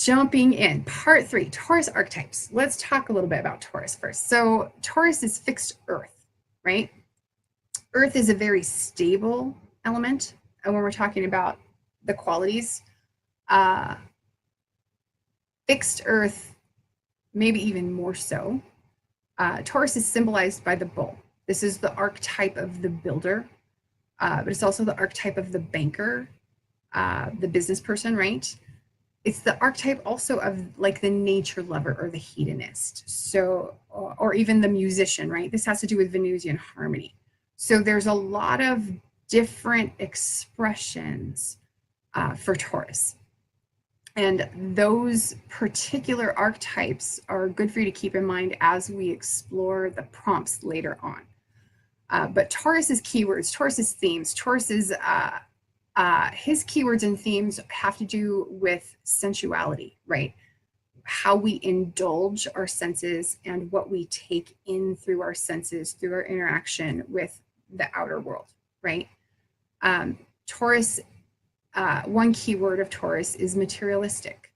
jumping in, part 3, Taurus archetypes. Let's talk a little bit about Taurus first. So Taurus is fixed earth, right? Earth is a very stable element. And when we're talking about the qualities, fixed earth, maybe even more so. Taurus is symbolized by the bull. This is the archetype of the builder, but it's also the archetype of the banker, the business person, right? It's the archetype also of like the nature lover or the hedonist. So, or even the musician, right? This has to do with Venusian harmony. So there's a lot of different expressions for Taurus. And those particular archetypes are good for you to keep in mind as we explore the prompts later on. But Taurus's keywords, Taurus's themes, Taurus's his keywords and themes have to do with sensuality, right? How we indulge our senses and what we take in through our senses, through our interaction with the outer world, right? Taurus, one keyword of Taurus is materialistic.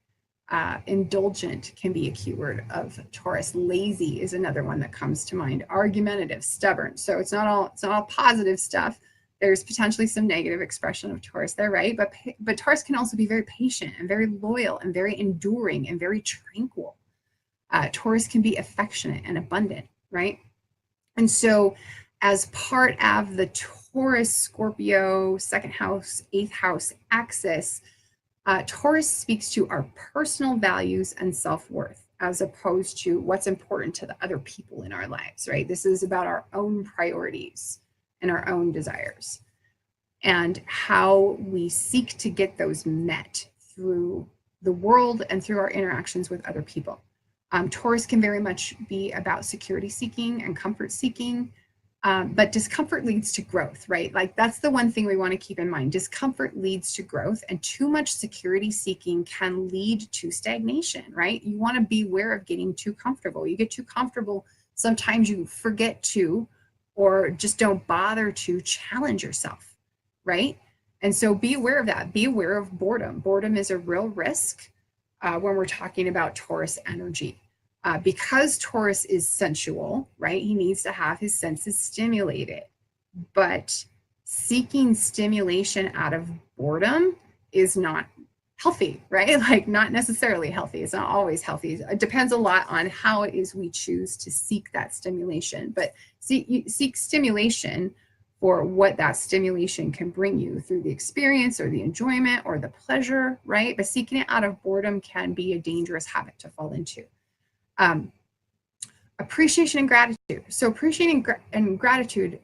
Indulgent can be a keyword of Taurus. Lazy is another one that comes to mind. Argumentative, stubborn. So it's not all positive stuff. There's potentially some negative expression of Taurus there, right? But Taurus can also be very patient and very loyal and very enduring and very tranquil. Taurus can be affectionate and abundant, right? And so as part of the Taurus, Scorpio, 2nd house, 8th house axis, Taurus speaks to our personal values and self-worth as opposed to what's important to the other people in our lives, right? This is about our own priorities and our own desires and how we seek to get those met through the world and through our interactions with other people. Taurus can very much be about security seeking and comfort seeking. But discomfort leads to growth, right? Like that's the one thing we want to keep in mind. Discomfort leads to growth, and too much security seeking can lead to stagnation, right? You want to be aware of getting too comfortable. You get too comfortable, sometimes you forget to, or just don't bother to challenge yourself, right? And so be aware of that. Be aware of boredom. Boredom is a real risk when we're talking about Taurus energy. Because Taurus is sensual, right? He needs to have his senses stimulated. But seeking stimulation out of boredom is not healthy, right? Like not necessarily healthy. It's not always healthy. It depends a lot on how it is we choose to seek that stimulation. But seek stimulation for what that stimulation can bring you through the experience or the enjoyment or the pleasure, right? But seeking it out of boredom can be a dangerous habit to fall into. Appreciation and gratitude. So appreciating and gratitude,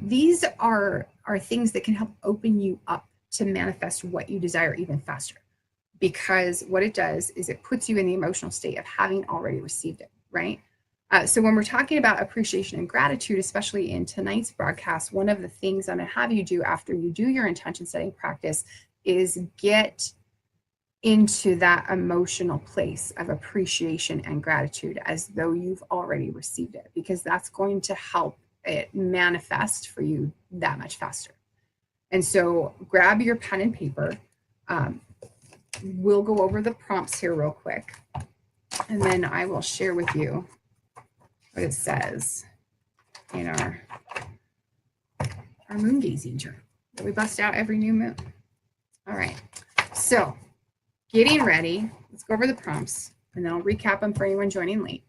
these are things that can help open you up to manifest what you desire even faster, because what it does is it puts you in the emotional state of having already received it, right? So when we're talking about appreciation and gratitude, especially in tonight's broadcast, one of the things I'm going to have you do after you do your intention setting practice is get into that emotional place of appreciation and gratitude as though you've already received it, because that's going to help it manifest for you that much faster. And so grab your pen and paper. We'll go over the prompts here real quick, and then I will share with you what it says in our moon gazing journal that we bust out every new moon. All right, so getting ready, let's go over the prompts, and then I'll recap them for anyone joining late.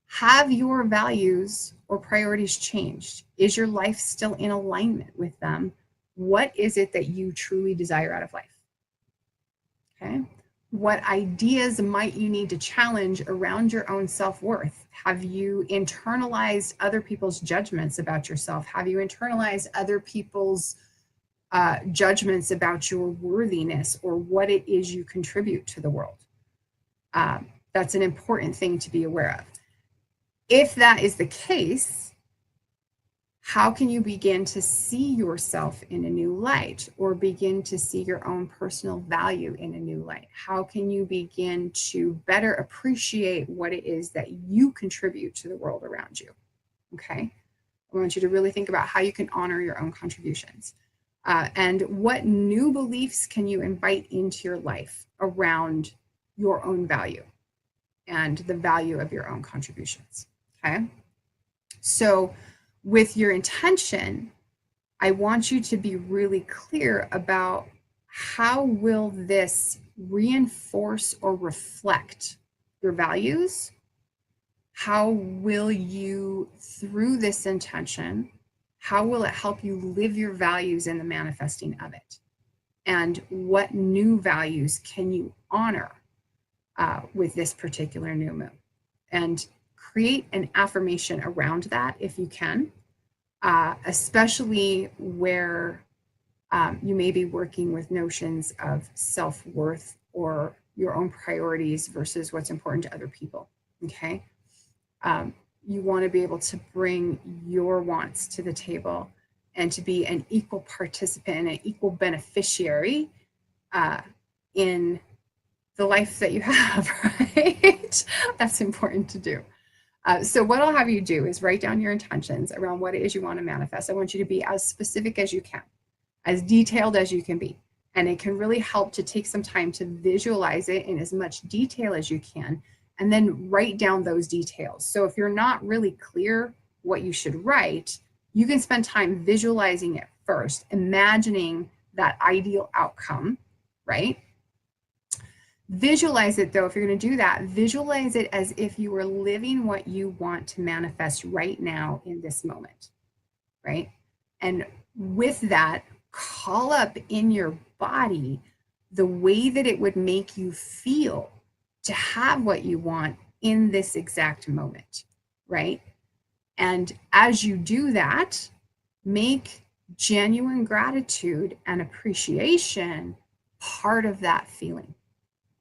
Have your values or priorities changed? Is your life still in alignment with them? What is it that you truly desire out of life? Okay. What ideas might you need to challenge around your own self-worth? Have you internalized other people's judgments about yourself? Have you internalized other people's judgments about your worthiness or what it is you contribute to the world? That's an important thing to be aware of. If that is the case, how can you begin to see yourself in a new light, or begin to see your own personal value in a new light? How can you begin to better appreciate what it is that you contribute to the world around you? Okay, I want you to really think about how you can honor your own contributions. And what new beliefs can you invite into your life around your own value and the value of your own contributions. Okay. So with your intention, I want you to be really clear about how will this reinforce or reflect your values? How will you, through this intention, how will it help you live your values in the manifesting of it? And what new values can you honor with this particular new moon? And create an affirmation around that if you can, especially where you may be working with notions of self-worth or your own priorities versus what's important to other people, okay? You want to be able to bring your wants to the table and to be an equal participant and an equal beneficiary in the life that you have, right? That's important to do. So what I'll have you do is write down your intentions around what it is you want to manifest. I want you to be as specific as you can, as detailed as you can be. And it can really help to take some time to visualize it in as much detail as you can, and then write down those details. So if you're not really clear what you should write, you can spend time visualizing it first, imagining that ideal outcome, right? Visualize it though, if you're going to do that, visualize it as if you were living what you want to manifest right now in this moment, right? And with that, call up in your body the way that it would make you feel to have what you want in this exact moment, right? And as you do that, make genuine gratitude and appreciation part of that feeling,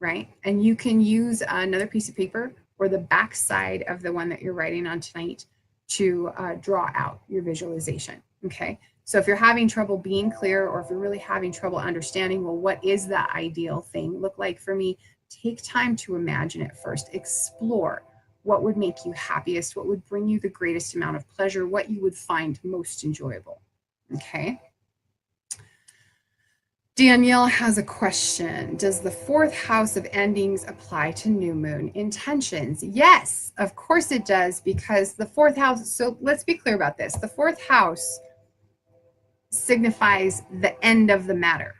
right? And you can use another piece of paper or the back side of the one that you're writing on tonight to draw out your visualization, okay? So if you're having trouble being clear, or if you're really having trouble understanding, well, what is the ideal thing look like for me? Take time to imagine it first. Explore what would make you happiest, what would bring you the greatest amount of pleasure, what you would find most enjoyable, okay? Danielle has a question. Does the 4th house of endings apply to new moon intentions? Yes, of course it does, because the 4th house, so let's be clear about this. The 4th house signifies the end of the matter,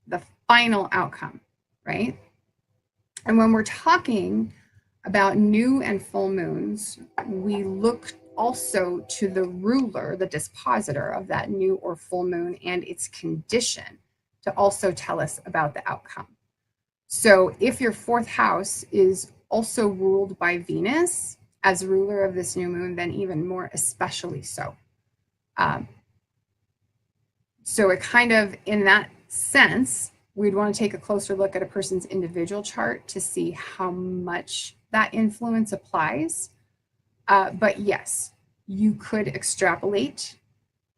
the final outcome, right? And when we're talking about new and full moons, we look also to the ruler, the dispositor of that new or full moon and its condition to also tell us about the outcome. So if your 4th house is also ruled by Venus as ruler of this new moon, then even more especially so. So it kind of, in that sense, we'd want to take a closer look at a person's individual chart to see how much that influence applies. But yes, you could extrapolate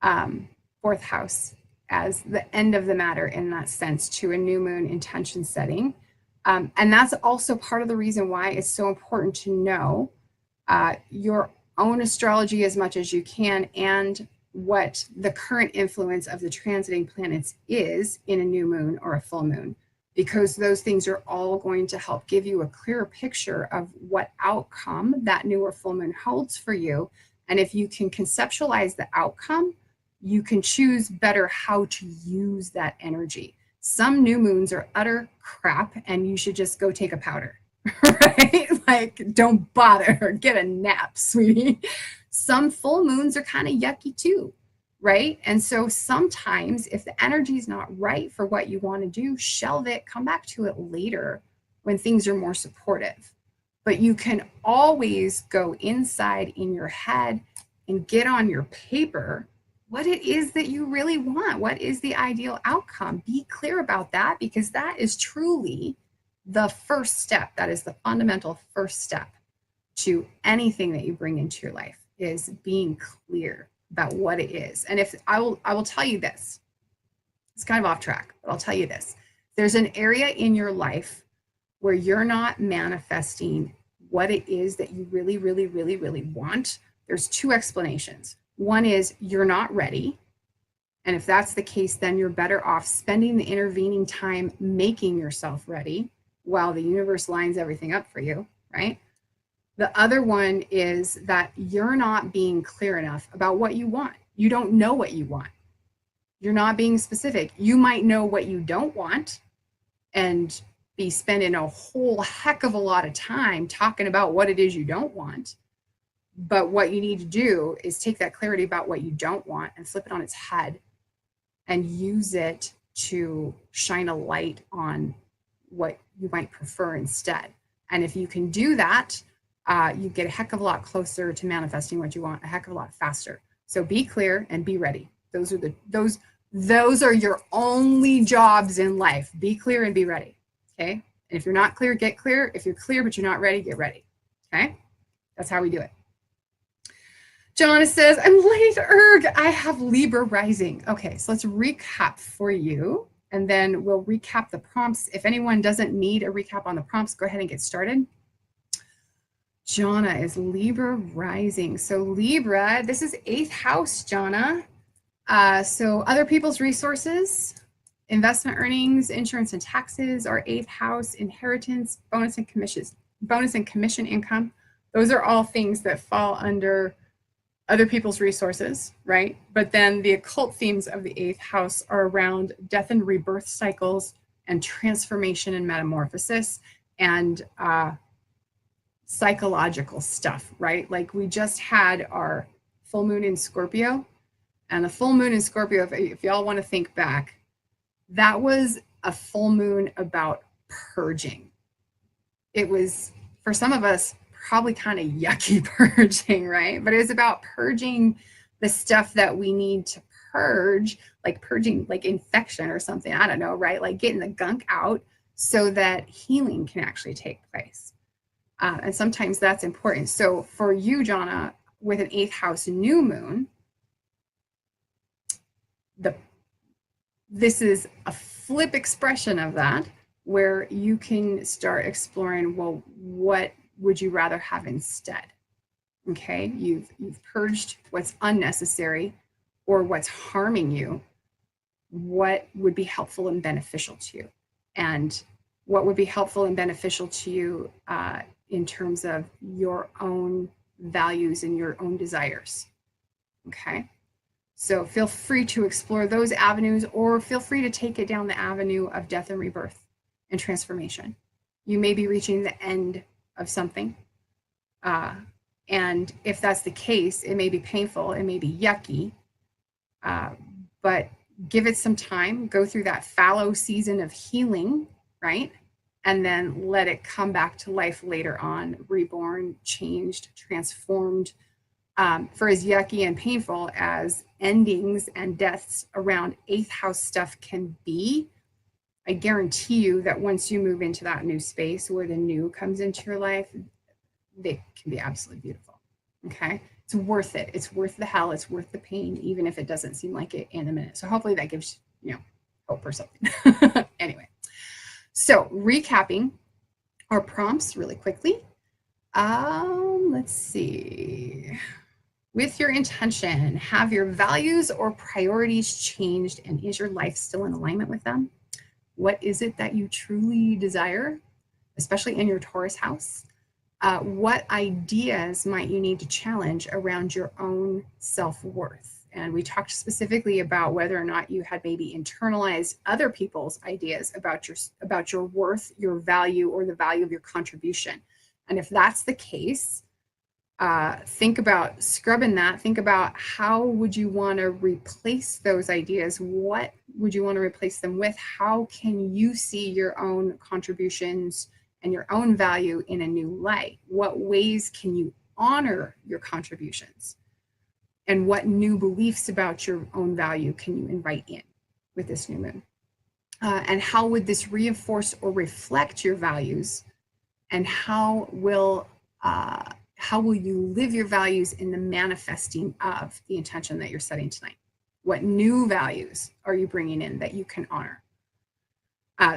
4th house as the end of the matter in that sense to a new moon intention setting. And that's also part of the reason why it's so important to know your own astrology as much as you can, and what the current influence of the transiting planets is in a new moon or a full moon, because those things are all going to help give you a clearer picture of what outcome that new or full moon holds for you. And if you can conceptualize the outcome, you can choose better how to use that energy. Some new moons are utter crap and you should just go take a powder, right? Like, don't bother, get a nap, sweetie. Some full moons are kind of yucky too, right? And so sometimes if the energy is not right for what you want to do, shelve it, come back to it later when things are more supportive. But you can always go inside in your head and get on your paper what it is that you really want. What is the ideal outcome? Be clear about that, because that is truly the first step. That is the fundamental first step to anything that you bring into your life, is being clear about what it is. And if I will tell you this, it's kind of off track, but I'll tell you this. There's an area in your life where you're not manifesting what it is that you really, really, really, really want. There's 2 explanations. One is you're not ready. And if that's the case, then you're better off spending the intervening time making yourself ready. while the universe lines everything up for you, right? The other one is that you're not being clear enough about what you want. You don't know what you want. You're not being specific. You might know what you don't want and be spending a whole heck of a lot of time talking about what it is you don't want. But what you need to do is take that clarity about what you don't want and flip it on its head and use it to shine a light on what you might prefer instead. And if you can do that, you get a heck of a lot closer to manifesting what you want, a heck of a lot faster. So be clear and be ready. Those are your only jobs in life. Be clear and be ready. Okay. And if you're not clear, get clear. If you're clear but you're not ready, get ready. Okay. That's how we do it. Jonna says, I'm late, erg. I have Libra rising. Okay, so let's recap for you, and then we'll recap the prompts. If anyone doesn't need a recap on the prompts, go ahead and get started. Jonna is Libra rising. So Libra, this is 8th house, Jonna. So other people's resources, investment earnings, insurance and taxes, our 8th house, inheritance, bonus and commission income. Those are all things that fall under other people's resources, right? But then the occult themes of the 8th house are around death and rebirth cycles and transformation and metamorphosis and psychological stuff, right? Like we just had our full moon in Scorpio, and the full moon in Scorpio, if y'all want to think back, that was a full moon about purging. It was, for some of us, probably kind of yucky purging, right? But it was about purging the stuff that we need to purge, like purging like infection or something, I don't know, right? Like getting the gunk out so that healing can actually take place. And sometimes that's important. So for you, Jonna, with an 8th house new moon, this is a flip expression of that, where you can start exploring, well, what would you rather have instead? Okay, you've purged what's unnecessary or what's harming you. What would be helpful and beneficial to you? And what would be helpful and beneficial to you in terms of your own values and your own desires? Okay, so feel free to explore those avenues, or feel free to take it down the avenue of death and rebirth and transformation. You may be reaching the end of something. And if that's the case, it may be painful, it may be yucky, but give it some time, go through that fallow season of healing, right? And then let it come back to life later on, reborn, changed, transformed. For as yucky and painful as endings and deaths around 8th house stuff can be, I guarantee you that once you move into that new space where the new comes into your life, they can be absolutely beautiful. Okay. It's worth it. It's worth the hell. It's worth the pain, even if it doesn't seem like it in a minute. So hopefully that gives, hope or something. Anyway, so recapping our prompts really quickly. Let's see. With your intention, have your values or priorities changed, and is your life still in alignment with them? What is it that you truly desire, especially in your Taurus house? What ideas might you need to challenge around your own self-worth? And we talked specifically about whether or not you had maybe internalized other people's ideas about your worth, your value, or the value of your contribution. And if that's the case, think about scrubbing that. Think about how would you want to replace those ideas? What would you want to replace them with? How can you see your own contributions and your own value in a new light? What ways can you honor your contributions? And what new beliefs about your own value can you invite in with this new moon? And how would this reinforce or reflect your values? And how will you live your values in the manifesting of the intention that you're setting tonight? What new values are you bringing in that you can honor?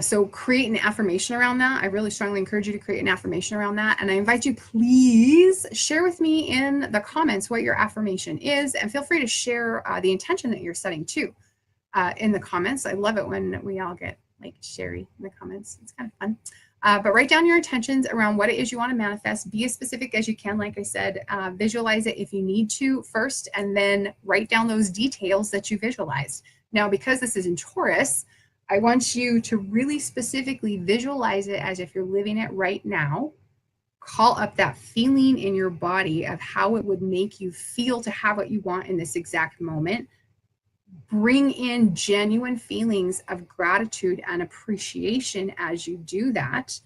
So create an affirmation around that. I really strongly encourage you to create an affirmation around that. And I invite you, please share with me in the comments what your affirmation is, and feel free to share the intention that you're setting too in the comments. I love it when we all get like Sherry in the comments. It's kind of fun. But write down your intentions around what it is you want to manifest. Be as specific as you can. Like I said, visualize it if you need to first, and then write down those details that you visualized. Now, because this is in Taurus, I want you to really specifically visualize it as if you're living it right now. Call up that feeling in your body of how it would make you feel to have what you want in this exact moment. Bring in genuine feelings of gratitude and appreciation as you do that.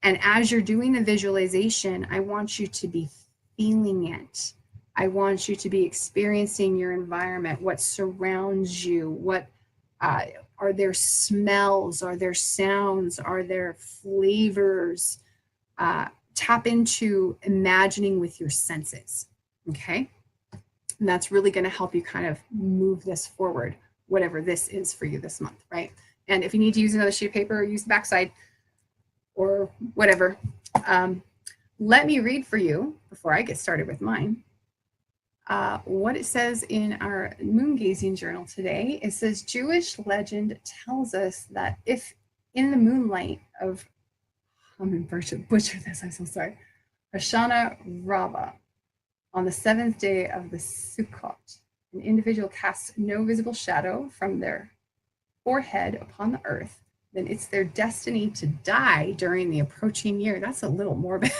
And as you're doing the visualization, I want you to be feeling it. I want you to be experiencing your environment, what surrounds you, what are there smells, are there sounds, are there flavors? Tap into imagining with your senses, okay? And that's really going to help you kind of move this forward, whatever this is for you this month, right? And if you need to use another sheet of paper, use the backside or whatever. Let me read for you, before I get started with mine, what it says in our moon gazing journal today. It says, Jewish legend tells us that if in the moonlight of, I'm going to butcher this, I'm so sorry, Hoshana Rabbah, on the 7th day of the Sukkot, an individual casts no visible shadow from their forehead upon the earth, then it's their destiny to die during the approaching year. That's a little morbid.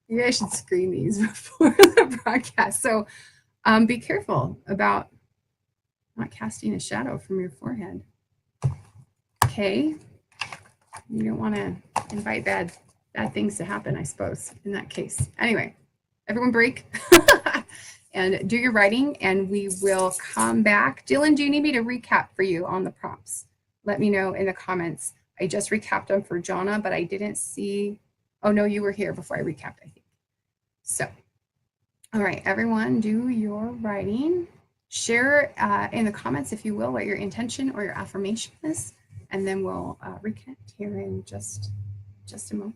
Maybe I should screen these before the broadcast. So be careful about not casting a shadow from your forehead. Okay. You don't want to invite bad things to happen, I suppose, in that case. Anyway, everyone break and do your writing, and we will come back. Dylan, do you need me to recap for you on the prompts? Let me know in the comments. I just recapped them for Jonna, but I didn't see, oh no, you were here before I recapped, I think. So, all right, everyone, do your writing. Share in the comments, if you will, what your intention or your affirmation is, and then we'll reconnect here in just a moment.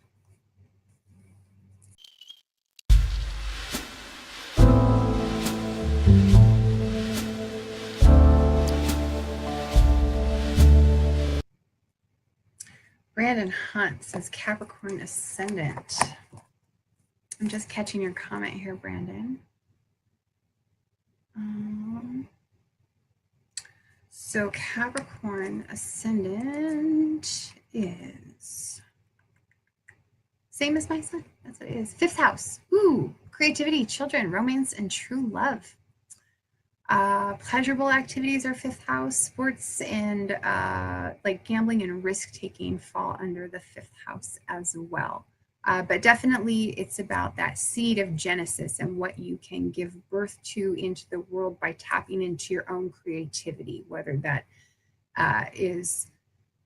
Brandon Hunt says Capricorn ascendant. I'm just catching your comment here, Brandon. So Capricorn ascendant is same as my sun. That's what it is. 5th house. Ooh, creativity, children, romance, and true love. Pleasurable activities are 5th house. Sports and like gambling and risk-taking fall under the 5th house as well. But definitely it's about that seed of Genesis and what you can give birth to into the world by tapping into your own creativity, whether that is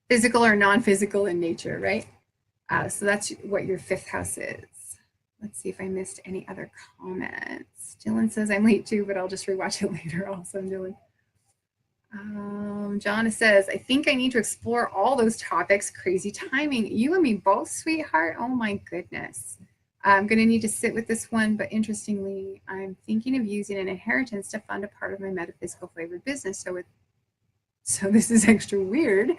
physical or non-physical in nature, right? So that's what your 5th house is. Let's see if I missed any other comments. Dylan says I'm late too, but I'll just rewatch it later. Awesome, Dylan. Jonna says, I think I need to explore all those topics. Crazy timing. You and me both, sweetheart. Oh my goodness. I'm going to need to sit with this one, but interestingly, I'm thinking of using an inheritance to fund a part of my metaphysical flavored business. So this is extra weird.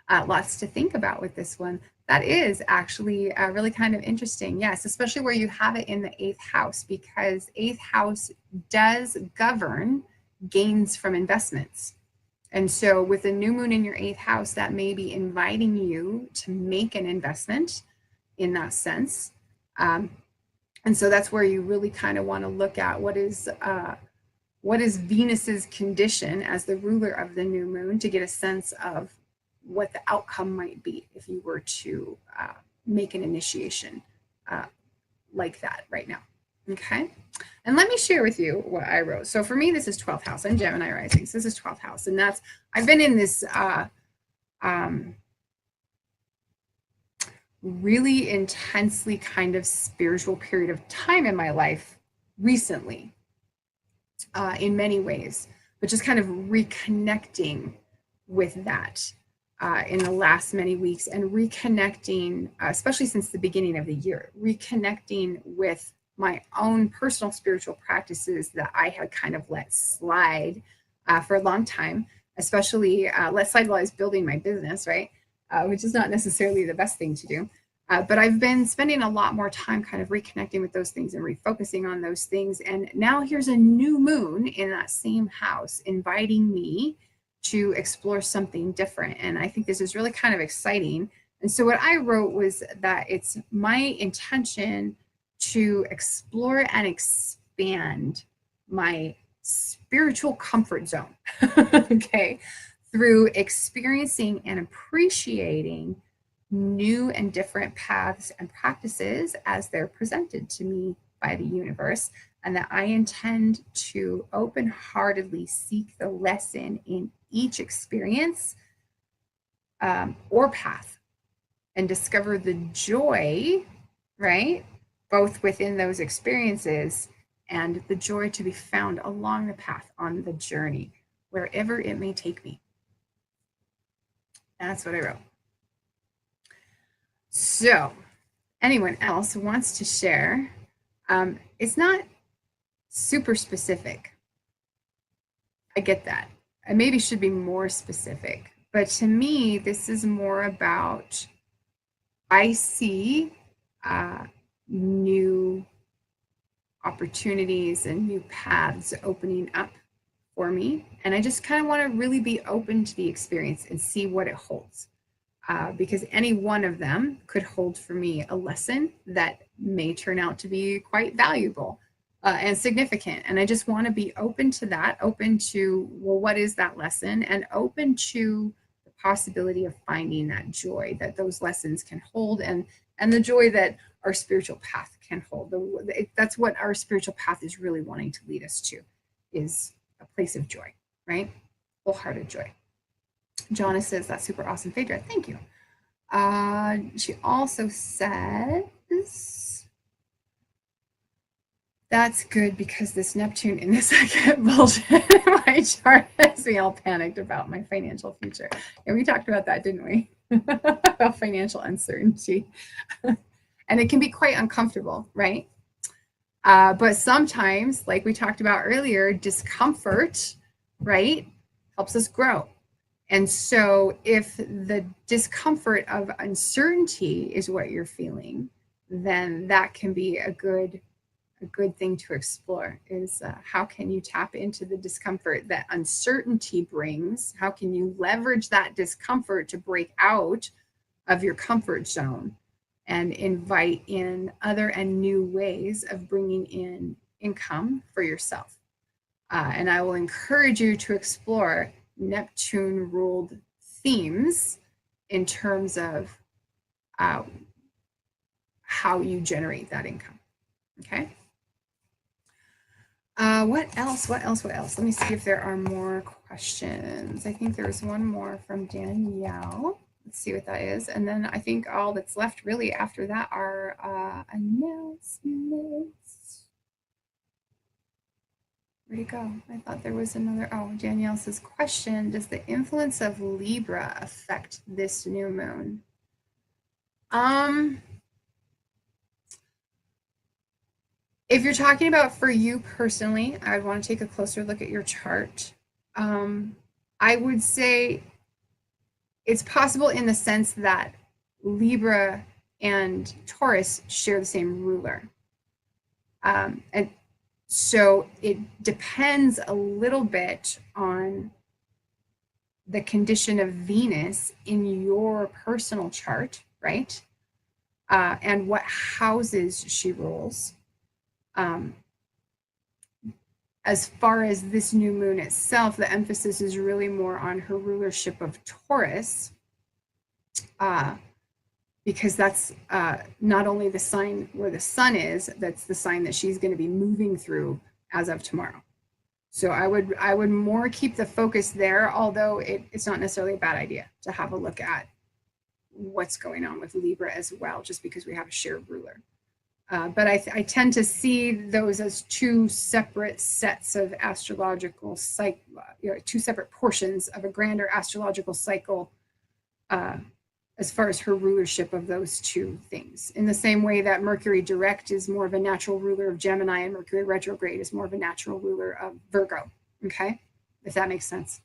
Lots to think about with this one. That is actually really kind of interesting. Yes, especially where you have it in the 8th house, because 8th house does govern gains from investments. And so with the new moon in your 8th house, that may be inviting you to make an investment in that sense. And so that's where you really kind of want to look at what is Venus's condition as the ruler of the new moon, to get a sense of what the outcome might be if you were to make an initiation like that right now. Okay. And let me share with you what I wrote. So for me, this is 12th house. I'm Gemini rising. So this is 12th house. And that's, I've been in this really intensely kind of spiritual period of time in my life recently, in many ways, but just kind of reconnecting with that in the last many weeks, and reconnecting, especially since the beginning of the year, reconnecting with my own personal spiritual practices that I had kind of let slide for a long time, especially let slide while I was building my business, right? which is not necessarily the best thing to do. But I've been spending a lot more time kind of reconnecting with those things and refocusing on those things. And now here's a new moon in that same house inviting me to explore something different. And I think this is really kind of exciting. And so what I wrote was that it's my intention to explore and expand my spiritual comfort zone, okay, through experiencing and appreciating new and different paths and practices as they're presented to me by the universe, and that I intend to open-heartedly seek the lesson in each experience or path and discover the joy, right, both within those experiences and the joy to be found along the path on the journey, wherever it may take me. That's what I wrote. So, anyone else who wants to share? It's not super specific. I get that. I maybe should be more specific. But to me, this is more about, I see new opportunities and new paths opening up for me. And I just kind of want to really be open to the experience and see what it holds. Because any one of them could hold for me a lesson that may turn out to be quite valuable and significant. And I just want to be open to that, open to, well, what is that lesson? And open to the possibility of finding that joy that those lessons can hold, and the joy that our spiritual path can hold. That's what our spiritual path is really wanting to lead us to, is a place of joy, right? Wholehearted joy. Jonna says, that's super awesome, Phaedra. Thank you. She also says, that's good because this Neptune in the second bullshit in my chart has me all panicked about my financial future. And we talked about that, didn't we? About financial uncertainty. And it can be quite uncomfortable, right? But sometimes, like we talked about earlier, discomfort, right, helps us grow. And so if the discomfort of uncertainty is what you're feeling, then that can be a good thing to explore, is how can you tap into the discomfort that uncertainty brings? How can you leverage that discomfort to break out of your comfort zone and invite in other and new ways of bringing in income for yourself? And I will encourage you to explore Neptune ruled themes in terms of how you generate that income. Okay. What else? Let me see if there are more questions. I think there's one more from Danielle. Let's see what that is. And then I think all that's left really after that are announcements. Where'd it go? I thought there was another. Oh, Danielle says, question, does the influence of Libra affect this new moon? If you're talking about for you personally, I would want to take a closer look at your chart. I would say it's possible in the sense that Libra and Taurus share the same ruler. And so it depends a little bit on the condition of Venus in your personal chart, right? And what houses she rules. As far as this new moon itself, the emphasis is really more on her rulership of Taurus, because that's not only the sign where the sun is, that's the sign that she's going to be moving through as of tomorrow. So I would more keep the focus there, although it's not necessarily a bad idea to have a look at what's going on with Libra as well, just because we have a shared ruler. But I tend to see those as two separate sets of astrological cycle, two separate portions of a grander astrological cycle, as far as her rulership of those two things. In the same way that Mercury direct is more of a natural ruler of Gemini and Mercury retrograde is more of a natural ruler of Virgo, okay? If that makes sense.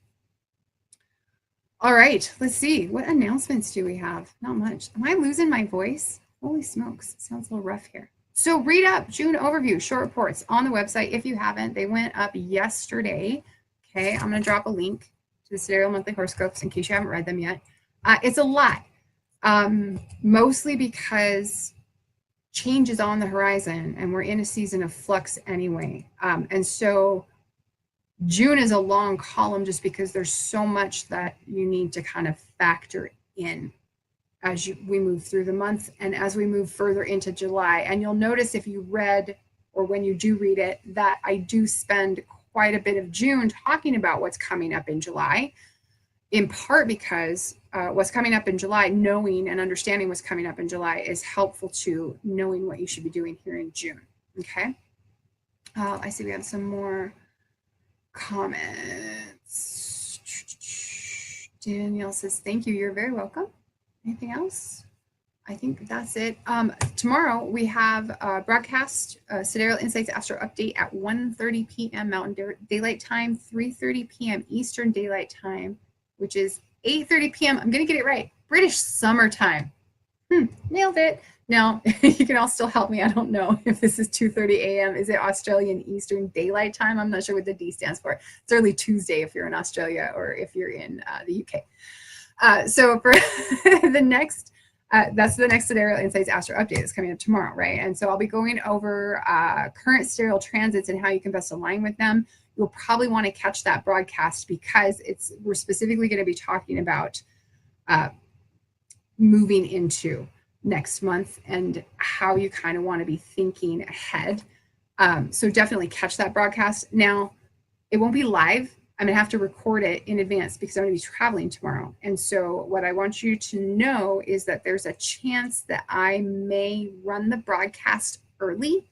All right, let's see. What announcements do we have? Not much. Am I losing my voice? Holy smokes, it sounds a little rough here. So read up June overview, short reports on the website. If you haven't, they went up yesterday. Okay, I'm going to drop a link to the Sidereal monthly horoscopes in case you haven't read them yet. It's a lot, mostly because change is on the horizon and we're in a season of flux anyway. And so June is a long column just because there's so much that you need to kind of factor in as we move through the month and as we move further into July. And you'll notice if you read or when you do read it that I do spend quite a bit of June talking about what's coming up in July, in part because what's coming up in July, knowing and understanding what's coming up in July is helpful to knowing what you should be doing here in June. Okay. I see we have some more comments. Danielle says, thank you. You're very welcome. Anything else? I think that's it. Tomorrow we have a broadcast, Sidereal Insights Astro Update at 1:30 p.m. Mountain Daylight Time, 3:30 p.m. Eastern Daylight Time, which is 8:30 p.m. I'm going to get it right. British Summer Time. Nailed it. Now, you can all still help me. I don't know if this is 2:30 a.m. Is it Australian Eastern Daylight Time? I'm not sure what the D stands for. It's early Tuesday if you're in Australia or if you're in the UK. So for the next, that's the next Sidereal Insights Astro Update that's coming up tomorrow, right? And so I'll be going over current sidereal transits and how you can best align with them. You'll probably want to catch that broadcast because we're specifically going to be talking about moving into next month and how you kind of want to be thinking ahead. So definitely catch that broadcast. Now, it won't be live. I'm going to have to record it in advance because I'm going to be traveling tomorrow. And so what I want you to know is that there's a chance that I may run the broadcast early.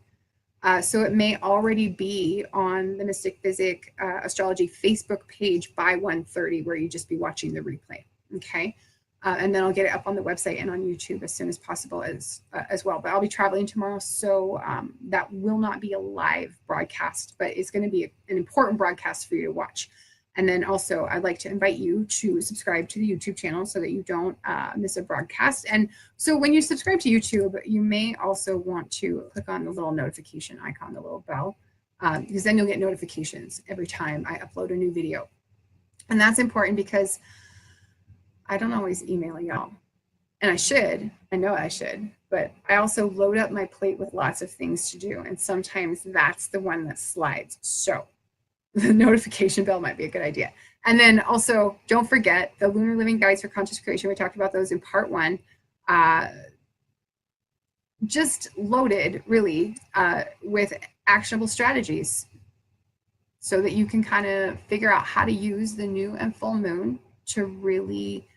So it may already be on the Mystick Physick Astrology Facebook page by 1:30 where you just be watching the replay. Okay. And then I'll get it up on the website and on YouTube as soon as possible as well. But I'll be traveling tomorrow, so that will not be a live broadcast, but it's going to be an important broadcast for you to watch. And then also, I'd like to invite you to subscribe to the YouTube channel so that you don't miss a broadcast. And so when you subscribe to YouTube, you may also want to click on the little notification icon, the little bell, because then you'll get notifications every time I upload a new video. And that's important because I don't always email y'all, and I should. I know I should, but I also load up my plate with lots of things to do, and sometimes that's the one that slides. So the notification bell might be a good idea. And then also, don't forget the Lunar Living Guides for Conscious Creation. We talked about those in part 1. Just loaded, really, with actionable strategies so that you can kind of figure out how to use the new and full moon to really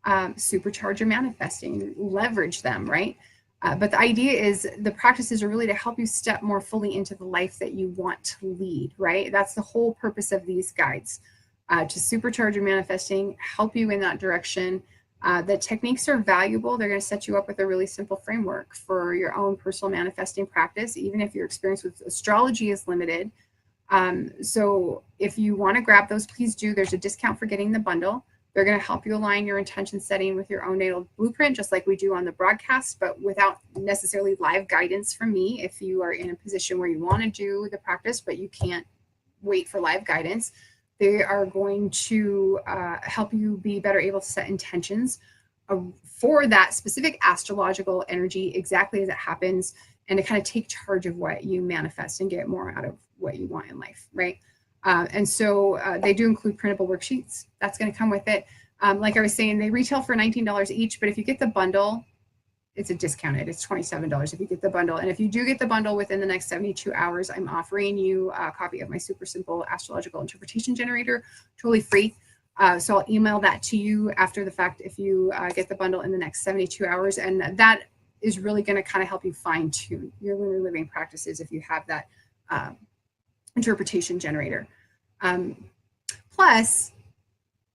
supercharge your manifesting, leverage them, right? But the idea is the practices are really to help you step more fully into the life that you want to lead, right? That's the whole purpose of these guides, to supercharge your manifesting, help you in that direction. The techniques are valuable. They're going to set you up with a really simple framework for your own personal manifesting practice, even if your experience with astrology is limited. So if you want to grab those, please do. There's a discount for getting the bundle. They're going to help you align your intention setting with your own natal blueprint, just like we do on the broadcast, but without necessarily live guidance from me. If you are in a position where you want to do the practice, but you can't wait for live guidance, they are going to help you be better able to set intentions for that specific astrological energy exactly as it happens, and to kind of take charge of what you manifest and get more out of what you want in life, right? And so they do include printable worksheets. That's going to come with it. Like I was saying, they retail for $19 each, but if you get the bundle, it's a discounted. It's $27 if you get the bundle. And if you do get the bundle within the next 72 hours, I'm offering you a copy of my super simple astrological interpretation generator, totally free. So I'll email that to you after the fact if you get the bundle in the next 72 hours. And that is really going to kind of help you fine tune your lunar living practices if you have that interpretation generator. Plus,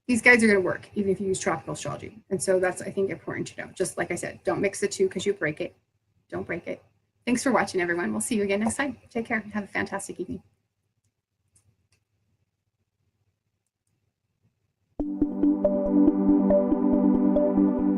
these guides are going to work even if you use tropical astrology. And so that's, I think, important to know. Just like I said, don't mix the two because you break it. Don't break it. Thanks for watching, everyone. We'll see you again next time. Take care. Have a fantastic evening. you.